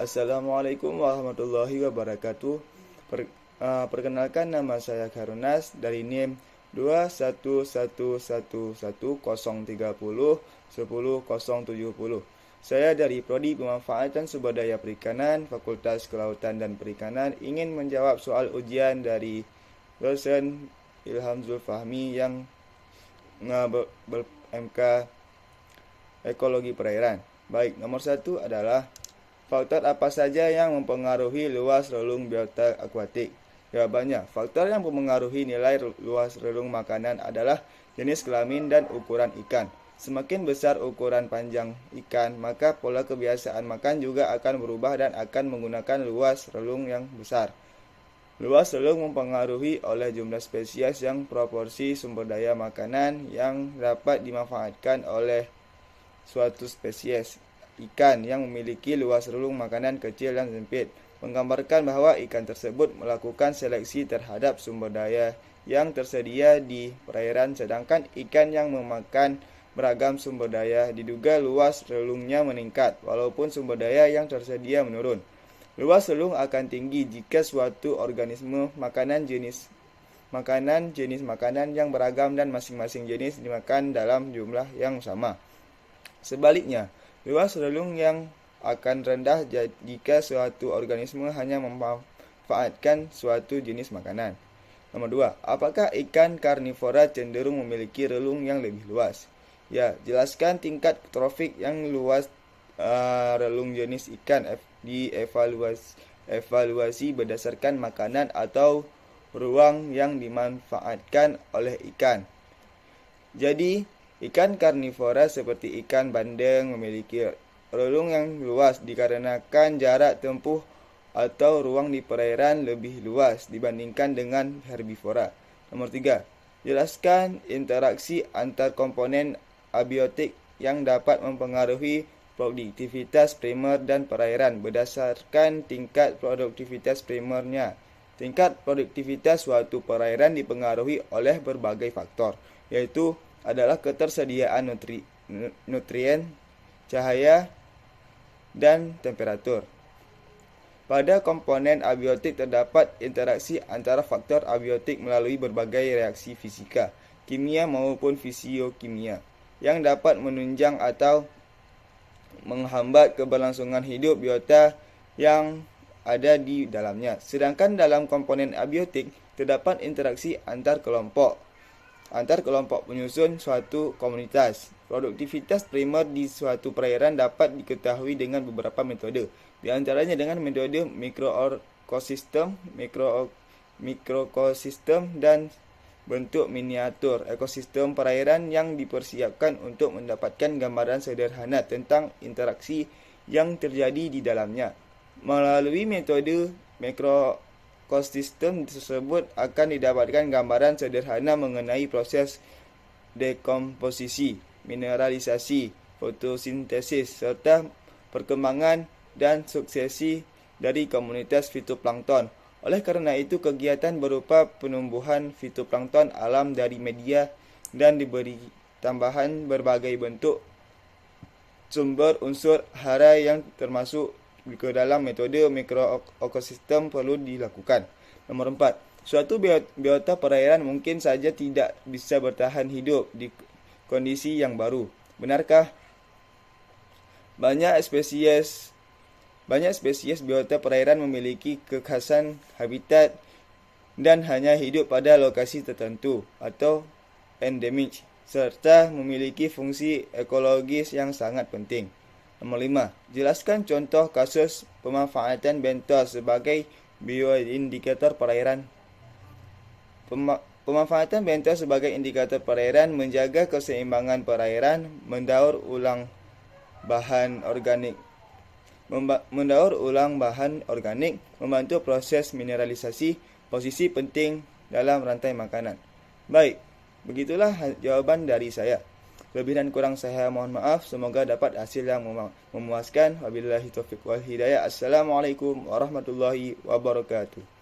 Assalamualaikum warahmatullahi wabarakatuh. Perkenalkan, nama saya Karunas dari NIM 211111030 Saya dari Prodi Pemanfaatan Sumber Daya Perikanan, Fakultas Kelautan dan Perikanan, ingin menjawab soal ujian dari dosen Ilham Zulfahmi yang MK Ekologi Perairan. Baik, nomor 1 adalah faktor apa saja yang mempengaruhi luas relung biota akuatik? Jawabannya, faktor yang mempengaruhi nilai luas relung makanan adalah jenis kelamin dan ukuran ikan. Semakin besar ukuran panjang ikan, maka pola kebiasaan makan juga akan berubah dan akan menggunakan luas relung yang besar. Luas relung mempengaruhi oleh jumlah spesies yang proporsi sumber daya makanan yang dapat dimanfaatkan oleh suatu spesies ikan yang memiliki luas relung makanan kecil dan sempit, menggambarkan bahwa ikan tersebut melakukan seleksi terhadap sumber daya yang tersedia di perairan, sedangkan ikan yang memakan beragam sumber daya diduga luas relungnya meningkat walaupun sumber daya yang tersedia menurun. Luas relung akan tinggi jika suatu organisme jenis makanan yang beragam dan masing-masing jenis dimakan dalam jumlah yang sama. Sebaliknya, luas relung yang akan rendah jika suatu organisme hanya memanfaatkan suatu jenis makanan. Nomor 2. Apakah ikan karnivora cenderung memiliki relung yang lebih luas? Ya, jelaskan tingkat trofik yang luas relung jenis ikan dievaluasi berdasarkan makanan atau ruang yang dimanfaatkan oleh ikan. Jadi, ikan karnivora seperti ikan bandeng memiliki relung yang luas dikarenakan jarak tempuh atau ruang di perairan lebih luas dibandingkan dengan herbivora. Nomor 3. Jelaskan interaksi antar komponen abiotik yang dapat mempengaruhi produktivitas primer dan perairan berdasarkan tingkat produktivitas primernya. Tingkat produktivitas suatu perairan dipengaruhi oleh berbagai faktor, yaitu adalah ketersediaan nutrien, cahaya, dan temperatur. Pada komponen abiotik terdapat interaksi antara faktor abiotik melalui berbagai reaksi fisika, kimia maupun fisiokimia yang dapat menunjang atau menghambat keberlangsungan hidup biota yang ada di dalamnya. Sedangkan dalam komponen abiotik terdapat interaksi antar kelompok penyusun suatu komunitas. Produktivitas primer di suatu perairan dapat diketahui dengan beberapa metode, di antaranya dengan metode mikrokosistem dan bentuk miniatur ekosistem perairan yang dipersiapkan untuk mendapatkan gambaran sederhana tentang interaksi yang terjadi di dalamnya. Melalui metode mikrokosistem tersebut akan didapatkan gambaran sederhana mengenai proses dekomposisi, mineralisasi, fotosintesis, serta perkembangan dan suksesi dari komunitas fitoplankton. Oleh karena itu, kegiatan berupa penumbuhan fitoplankton alam dari media dan diberi tambahan berbagai bentuk sumber unsur hara yang termasuk ke dalam metode mikroekosistem perlu dilakukan. Nomor 4. Suatu biota perairan mungkin saja tidak bisa bertahan hidup di kondisi yang baru. Benarkah? Banyak spesies biota perairan memiliki kekhasan habitat dan hanya hidup pada lokasi tertentu atau endemik, serta memiliki fungsi ekologis yang sangat penting. Nomor 5. Jelaskan contoh kasus pemanfaatan bentos sebagai bioindikator perairan. Pemanfaatan bentos sebagai indikator perairan menjaga keseimbangan perairan, mendaur ulang bahan organik, membantu proses mineralisasi, posisi penting dalam rantai makanan. Baik, begitulah jawaban dari saya. Lebih dan kurang saya mohon maaf. Semoga dapat hasil yang memuaskan. Wabillahi taufiq wal hidayah. Assalamualaikum warahmatullahi wabarakatuh.